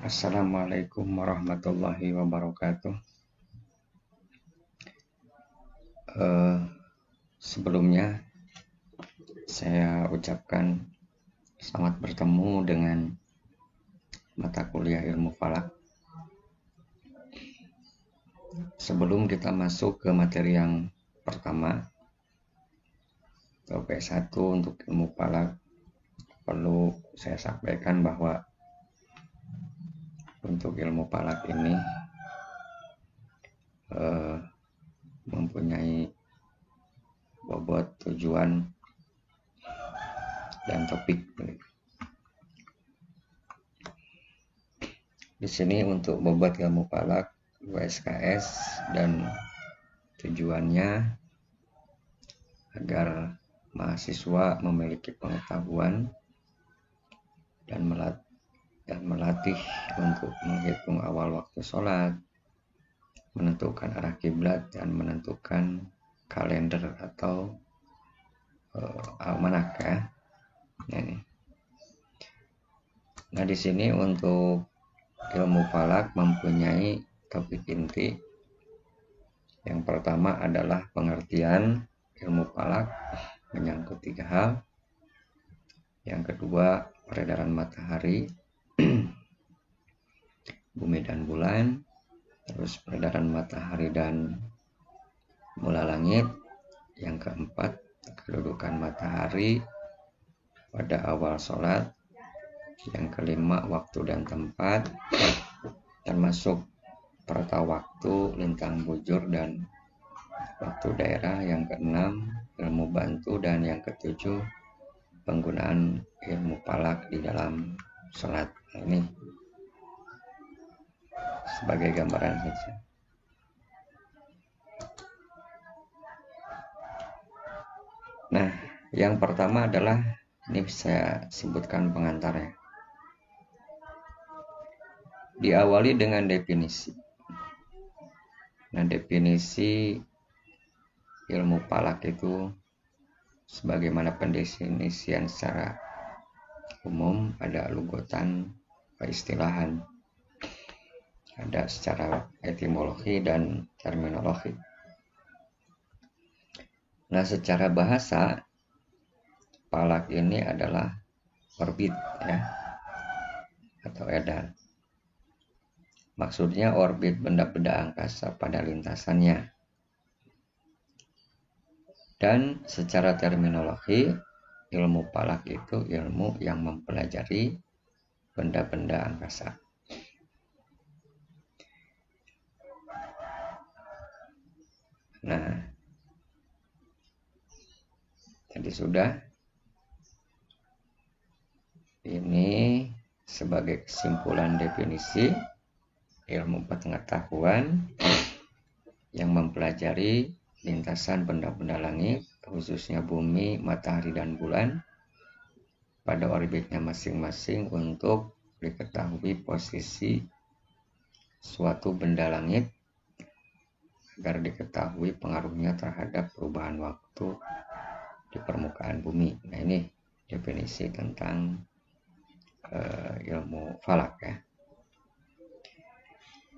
Assalamualaikum warahmatullahi wabarakatuh. Sebelumnya saya ucapkan selamat bertemu dengan mata kuliah ilmu falak. Sebelum kita masuk ke materi yang pertama atau P1 untuk ilmu falak, perlu saya sampaikan bahwa untuk ilmu falak ini mempunyai bobot, tujuan, dan topik. Di sini untuk bobot ilmu falak USKS dan tujuannya agar mahasiswa memiliki pengetahuan dan melatih untuk menghitung awal waktu sholat, menentukan arah kiblat, dan menentukan kalender atau almanak ya. Nah, di sini untuk ilmu falak mempunyai topik inti. Yang pertama adalah pengertian ilmu falak menyangkut 3 hal. Yang kedua, peredaran matahari, bumi dan bulan, terus peredaran matahari dan bola langit. Yang keempat, kedudukan matahari pada awal sholat. Yang kelima, waktu dan tempat, termasuk perta waktu, lintang bujur, dan waktu daerah. Yang keenam, ilmu bantu, dan yang ketujuh, penggunaan ilmu falak di dalam sholat. Ini sebagai gambaran saja. Nah, yang pertama adalah, ini saya sebutkan pengantarnya. Diawali dengan definisi. Nah, definisi ilmu falak itu sebagaimana pendefinisian secara umum, ada lugotan, istilahan, ada secara etimologi dan terminologi. Nah, secara bahasa, falak ini adalah orbit ya, atau edar. Maksudnya orbit benda-benda angkasa pada lintasannya. Dan secara terminologi, ilmu falak itu ilmu yang mempelajari benda-benda angkasa. Nah, tadi sudah. Ini sebagai kesimpulan definisi ilmu pengetahuan yang mempelajari lintasan benda-benda langit, khususnya bumi, matahari, dan bulan pada orbitnya masing-masing untuk diketahui posisi suatu benda langit agar diketahui pengaruhnya terhadap perubahan waktu di permukaan bumi. Nah, ini definisi tentang ilmu falak ya.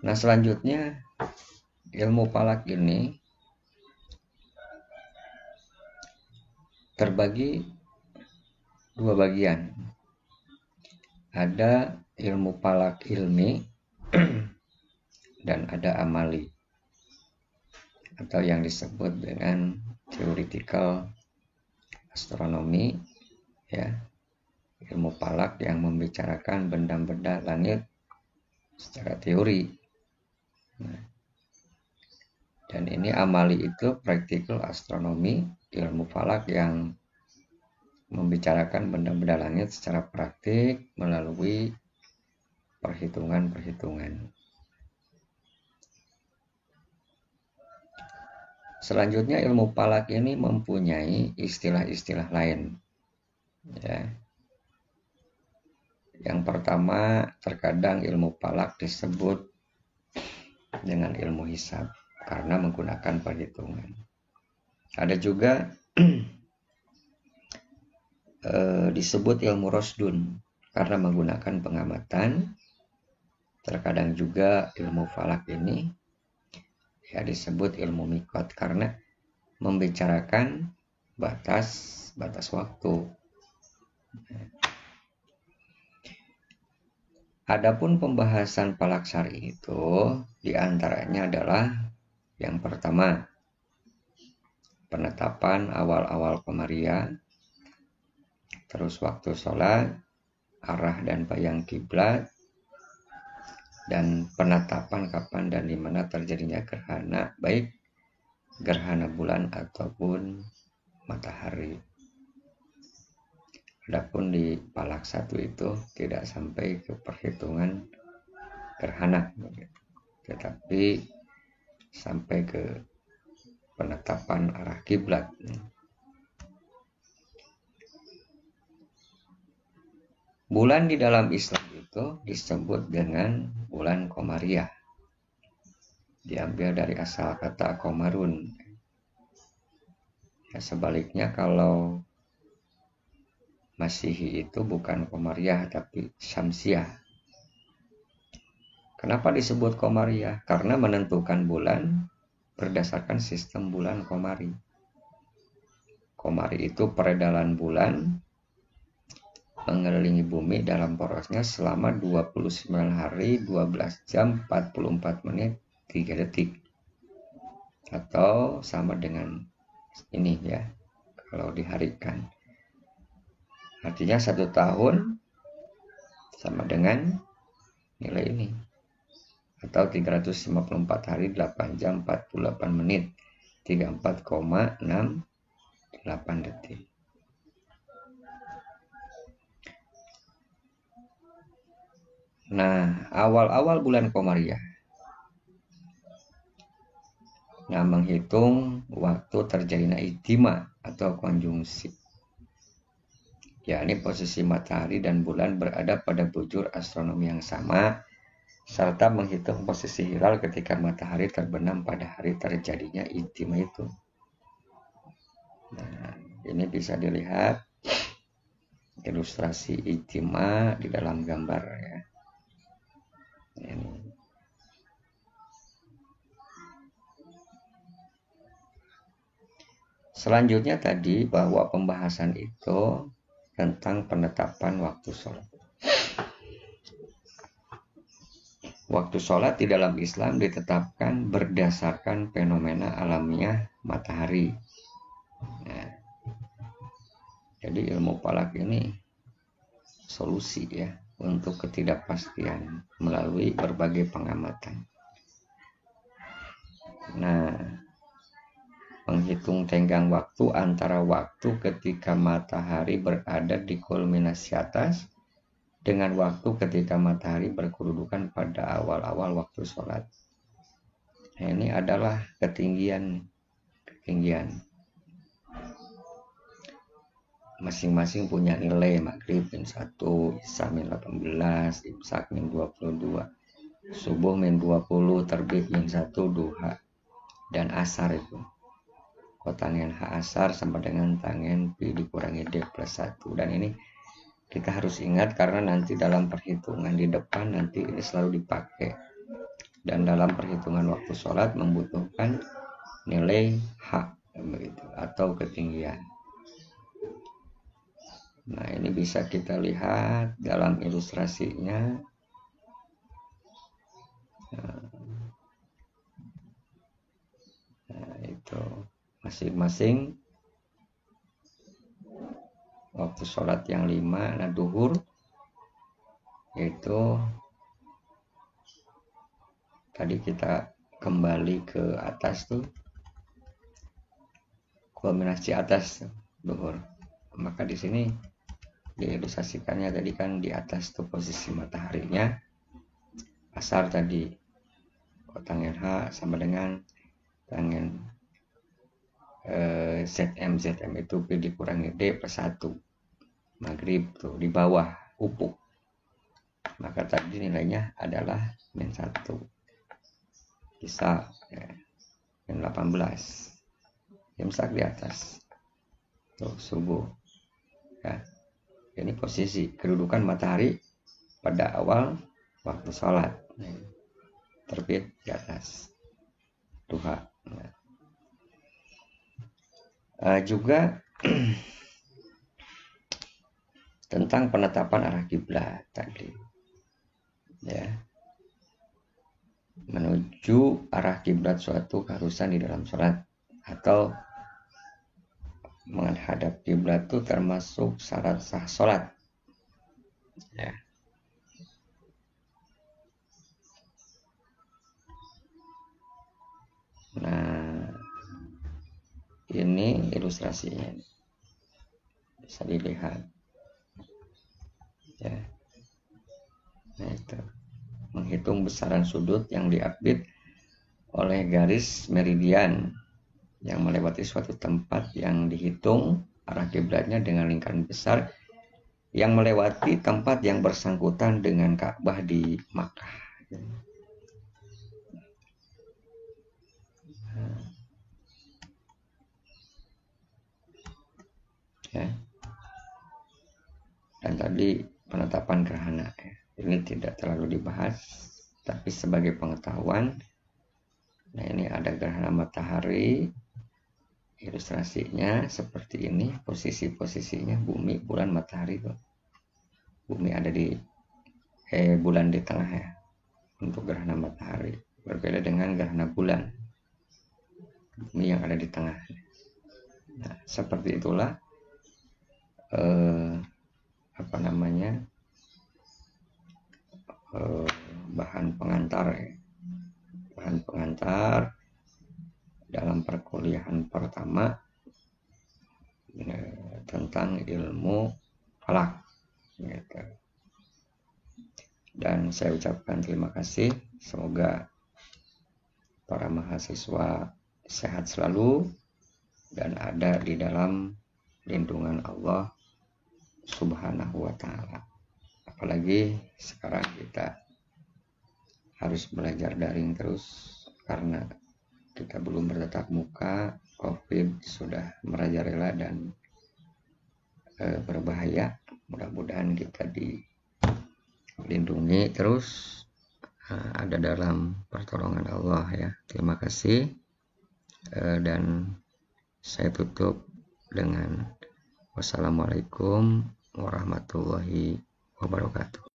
Nah, selanjutnya ilmu falak ini terbagi 2 bagian. Ada ilmu falak ilmi dan ada amali, atau yang disebut dengan theoretical astronomy ya, ilmu falak yang membicarakan benda-benda langit secara teori. Nah, dan ini amali itu practical astronomy, ilmu falak yang membicarakan benda-benda langit secara praktik melalui perhitungan-perhitungan. Selanjutnya ilmu falak ini mempunyai istilah-istilah lain ya. Yang pertama, terkadang ilmu falak disebut dengan ilmu hisab karena menggunakan perhitungan. Ada juga disebut ilmu rosdun karena menggunakan pengamatan. Terkadang juga ilmu falak ini ya disebut ilmu miqat karena membicarakan batas waktu. Adapun pembahasan falak syar'i itu diantaranya adalah yang pertama, penetapan awal-awal komariah, terus waktu sholat, arah dan bayang kiblat, dan penetapan kapan dan di mana terjadinya gerhana, baik gerhana bulan ataupun matahari. Adapun di falak 1 itu tidak sampai ke perhitungan gerhana, tetapi sampai ke penetapan arah kiblat. Bulan di dalam Islam itu disebut dengan bulan komariah. Diambil dari asal kata komarun. Ya, sebaliknya kalau Masihi itu bukan komariah tapi syamsiah. Kenapa disebut komariah? Karena menentukan bulan berdasarkan sistem bulan komari. Komari itu peredaran bulan mengelilingi bumi dalam porosnya selama 29 hari, 12 jam, 44 menit, 3 detik. Atau sama dengan ini ya, kalau diharikan. Artinya 1 tahun sama dengan nilai ini. Atau 354 hari, 8 jam, 48 menit, 34,68 detik. Nah, awal-awal bulan komariah. Nah, menghitung waktu terjadinya ijtima atau konjungsi. Yakni posisi matahari dan bulan berada pada bujur astronomi yang sama, serta menghitung posisi hilal ketika matahari terbenam pada hari terjadinya ijtima itu. Nah, ini bisa dilihat ilustrasi ijtima di dalam gambar ya. Ini. Selanjutnya tadi bahwa pembahasan itu tentang penetapan waktu sholat. Waktu sholat di dalam Islam ditetapkan berdasarkan fenomena alamiah matahari. Nah, jadi ilmu falak ini solusi ya untuk ketidakpastian melalui berbagai pengamatan. Nah, menghitung tenggang waktu antara waktu ketika matahari berada di kulminasi atas dengan waktu ketika matahari berkedudukan pada awal-awal waktu sholat. Nah, ini adalah ketinggian. Masing-masing punya nilai maghrib min 1, isya min 18, imsak min 22, subuh min 20, terbit min 1, duha, dan asar itu. Tangen H asar sama dengan tangen P dikurangi D plus 1. Dan ini kita harus ingat karena nanti dalam perhitungan di depan nanti ini selalu dipakai. Dan dalam perhitungan waktu sholat membutuhkan nilai H begitu, atau ketinggian. Nah, ini bisa kita lihat dalam ilustrasinya. Nah, itu masing-masing waktu sholat yang 5, nah duhur itu tadi kita kembali ke atas tuh, kulminasi atas duhur. Maka di sini diilustrasikannya tadi kan di atas tuh posisi mataharinya. Asar tadi tangen H sama dengan tangen ZM itu P dikurangi D plus 1. Maghrib tuh di bawah ufuk. Maka tadi nilainya adalah min 1. Bisa ya, min 18. Imsak di atas. Tuh subuh. Ya. Ini posisi kedudukan matahari pada awal waktu sholat. terbit di atas duha. Juga tentang penetapan arah kiblat tadi, ya, menuju arah kiblat suatu keharusan di dalam sholat atau menghadap kiblat itu termasuk syarat sah sholat, ya. Nah, ini ilustrasinya bisa dilihat, ya. Nah, itu menghitung besaran sudut yang diapit oleh garis meridian yang melewati suatu tempat yang dihitung arah kiblatnya dengan lingkaran besar yang melewati tempat yang bersangkutan dengan Ka'bah di Makkah. Ya. Dan tadi penetapan gerhana, ya. Ini tidak terlalu dibahas, tapi sebagai pengetahuan. Nah, ini ada gerhana matahari, ilustrasinya seperti ini, posisinya bumi, bulan, matahari tuh. Bumi ada di bulan di tengah, ya, untuk gerhana matahari. Berbeda dengan gerhana bulan, bumi yang ada di tengah. Nah, seperti itulah bahan pengantar dalam perkuliahan pertama tentang ilmu falak, gitu. Dan saya ucapkan terima kasih, semoga para mahasiswa sehat selalu dan ada di dalam lindungan Allah Subhanahu wa ta'ala. Apalagi sekarang kita harus belajar daring terus karena kita belum bertatap muka, COVID sudah merajalela dan berbahaya. Mudah-mudahan kita dilindungi terus, ada dalam pertolongan Allah, ya. Terima kasih, dan saya tutup dengan wassalamualaikum warahmatullahi wabarakatuh.